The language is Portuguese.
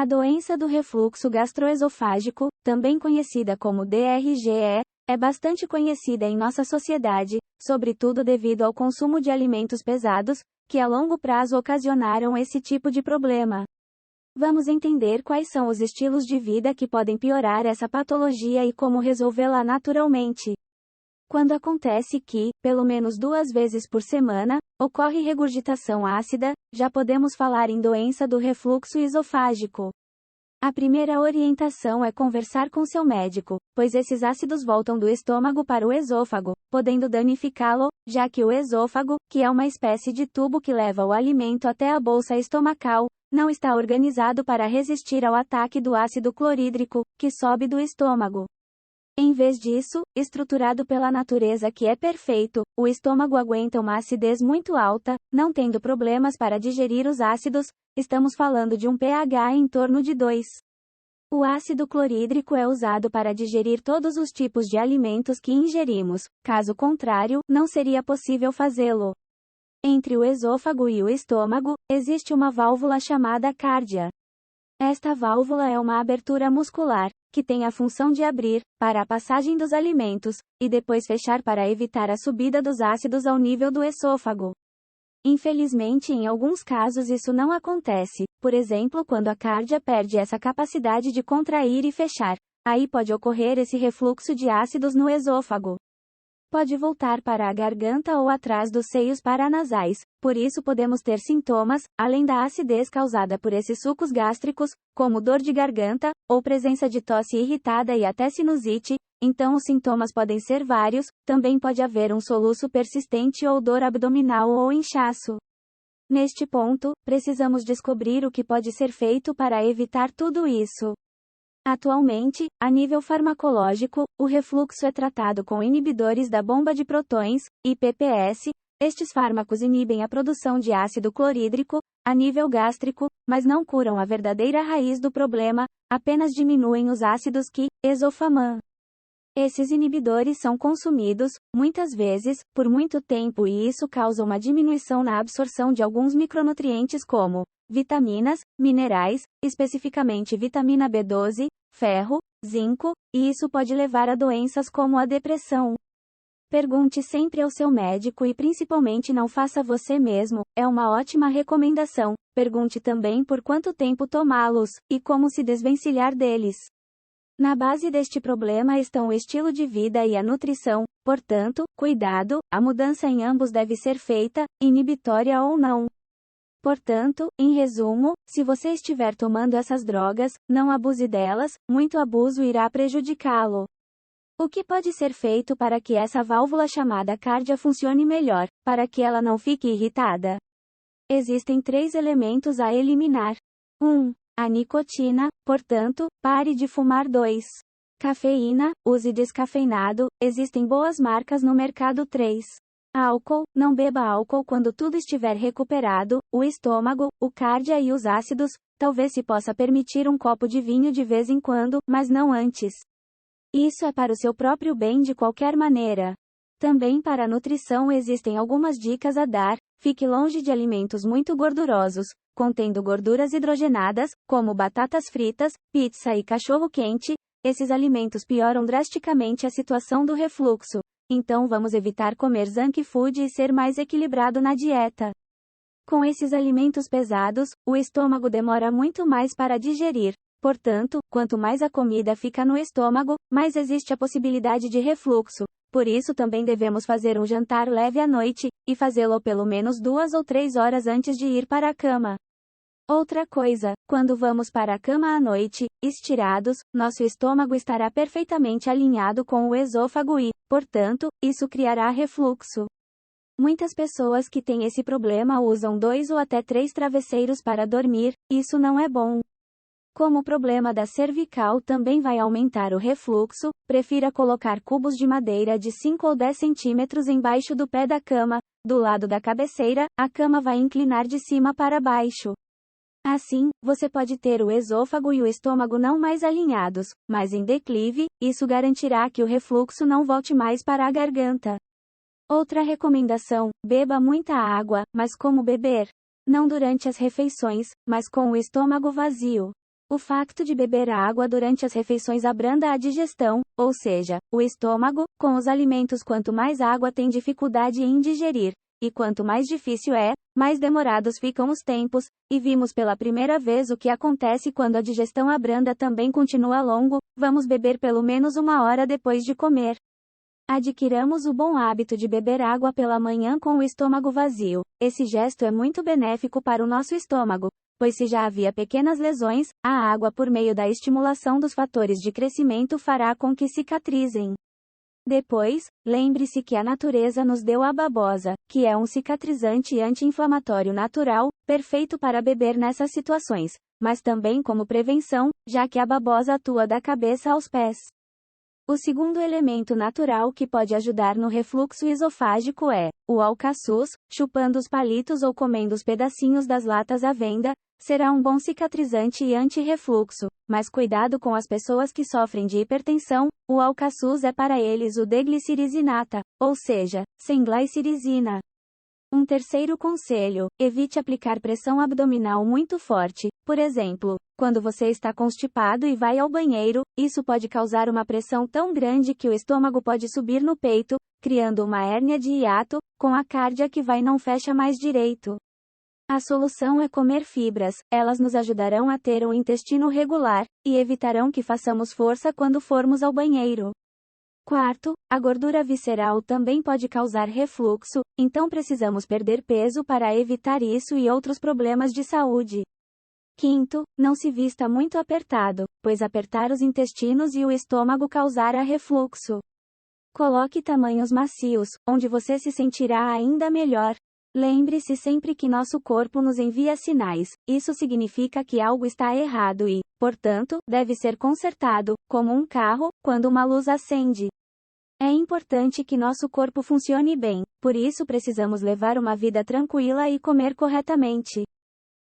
A doença do refluxo gastroesofágico, também conhecida como DRGE, é bastante conhecida em nossa sociedade, sobretudo devido ao consumo de alimentos pesados, que a longo prazo ocasionaram esse tipo de problema. Vamos entender quais são os estilos de vida que podem piorar essa patologia e como resolvê-la naturalmente. Quando acontece que, pelo menos 2 vezes por semana, ocorre regurgitação ácida, já podemos falar em doença do refluxo esofágico. A primeira orientação é conversar com seu médico, pois esses ácidos voltam do estômago para o esôfago, podendo danificá-lo, já que o esôfago, que é uma espécie de tubo que leva o alimento até a bolsa estomacal, não está organizado para resistir ao ataque do ácido clorídrico, que sobe do estômago. Em vez disso, estruturado pela natureza que é perfeito, o estômago aguenta uma acidez muito alta, não tendo problemas para digerir os ácidos, estamos falando de um pH em torno de 2. O ácido clorídrico é usado para digerir todos os tipos de alimentos que ingerimos, caso contrário, não seria possível fazê-lo. Entre o esôfago e o estômago, existe uma válvula chamada cárdia. Esta válvula é uma abertura muscular, que tem a função de abrir, para a passagem dos alimentos, e depois fechar para evitar a subida dos ácidos ao nível do esôfago. Infelizmente, em alguns casos isso não acontece, por exemplo quando a cárdia perde essa capacidade de contrair e fechar, aí pode ocorrer esse refluxo de ácidos no esôfago. Pode voltar para a garganta ou atrás dos seios paranasais, por isso podemos ter sintomas, além da acidez causada por esses sucos gástricos, como dor de garganta, ou presença de tosse irritada e até sinusite, então os sintomas podem ser vários, também pode haver um soluço persistente ou dor abdominal ou inchaço. Neste ponto, precisamos descobrir o que pode ser feito para evitar tudo isso. Atualmente, a nível farmacológico, o refluxo é tratado com inibidores da bomba de prótons, IPPS. Estes fármacos inibem a produção de ácido clorídrico, a nível gástrico, mas não curam a verdadeira raiz do problema, apenas diminuem os ácidos que esofamam. Esses inibidores são consumidos, muitas vezes, por muito tempo e isso causa uma diminuição na absorção de alguns micronutrientes como vitaminas, minerais, especificamente vitamina B12, ferro, zinco, e isso pode levar a doenças como a depressão. Pergunte sempre ao seu médico e principalmente não faça você mesmo, é uma ótima recomendação. Pergunte também por quanto tempo tomá-los, e como se desvencilhar deles. Na base deste problema estão o estilo de vida e a nutrição, portanto, cuidado, a mudança em ambos deve ser feita, inibitória ou não. Portanto, em resumo, se você estiver tomando essas drogas, não abuse delas, muito abuso irá prejudicá-lo. O que pode ser feito para que essa válvula chamada cárdia funcione melhor, para que ela não fique irritada? Existem 3 elementos a eliminar. 1. A nicotina, portanto, pare de fumar. 2. Cafeína, use descafeinado, existem boas marcas no mercado. 3. Álcool, não beba álcool quando tudo estiver recuperado, o estômago, o cárdia e os ácidos, talvez se possa permitir um copo de vinho de vez em quando, mas não antes. Isso é para o seu próprio bem de qualquer maneira. Também para a nutrição existem algumas dicas a dar, fique longe de alimentos muito gordurosos, contendo gorduras hidrogenadas, como batatas fritas, pizza e cachorro-quente, esses alimentos pioram drasticamente a situação do refluxo. Então vamos evitar comer junk food e ser mais equilibrado na dieta. Com esses alimentos pesados, o estômago demora muito mais para digerir. Portanto, quanto mais a comida fica no estômago, mais existe a possibilidade de refluxo. Por isso também devemos fazer um jantar leve à noite, e fazê-lo pelo menos 2 ou 3 horas antes de ir para a cama. Outra coisa, quando vamos para a cama à noite, estirados, nosso estômago estará perfeitamente alinhado com o esôfago e, portanto, isso criará refluxo. Muitas pessoas que têm esse problema usam 2 ou até 3 travesseiros para dormir, isso não é bom. Como o problema da cervical também vai aumentar o refluxo, prefira colocar cubos de madeira de 5 ou 10 centímetros embaixo do pé da cama, do lado da cabeceira, a cama vai inclinar de cima para baixo. Assim, você pode ter o esôfago e o estômago não mais alinhados, mas em declive, isso garantirá que o refluxo não volte mais para a garganta. Outra recomendação, beba muita água, mas como beber? Não durante as refeições, mas com o estômago vazio. O facto de beber água durante as refeições abranda a digestão, ou seja, o estômago, com os alimentos. Quanto mais água tem dificuldade em digerir, e quanto mais difícil é, mais demorados ficam os tempos, e vimos pela primeira vez o que acontece quando a digestão abranda também continua longo. Vamos beber pelo menos 1 hora depois de comer. Adquiramos o bom hábito de beber água pela manhã com o estômago vazio. Esse gesto é muito benéfico para o nosso estômago, pois se já havia pequenas lesões, a água por meio da estimulação dos fatores de crescimento fará com que cicatrizem. Depois, lembre-se que a natureza nos deu a babosa, que é um cicatrizante e anti-inflamatório natural, perfeito para beber nessas situações, mas também como prevenção, já que a babosa atua da cabeça aos pés. O segundo elemento natural que pode ajudar no refluxo esofágico é o alcaçuz. Chupando os palitos ou comendo os pedacinhos das latas à venda, será um bom cicatrizante e anti-refluxo, mas cuidado com as pessoas que sofrem de hipertensão. O alcaçuz é para eles o D-glicirizinata, ou seja, sem glicirina. Um terceiro conselho: evite aplicar pressão abdominal muito forte. Por exemplo, quando você está constipado e vai ao banheiro, isso pode causar uma pressão tão grande que o estômago pode subir no peito, criando uma hérnia de hiato, com a cardia que vai não fecha mais direito. A solução é comer fibras. Elas nos ajudarão a ter um intestino regular, e evitarão que façamos força quando formos ao banheiro. Quarto, a gordura visceral também pode causar refluxo, então precisamos perder peso para evitar isso e outros problemas de saúde. Quinto, não se vista muito apertado, pois apertar os intestinos e o estômago causará refluxo. Coloque tamanhos macios, onde você se sentirá ainda melhor. Lembre-se sempre que nosso corpo nos envia sinais. Isso significa que algo está errado e, portanto, deve ser consertado, como um carro, quando uma luz acende. É importante que nosso corpo funcione bem, por isso precisamos levar uma vida tranquila e comer corretamente.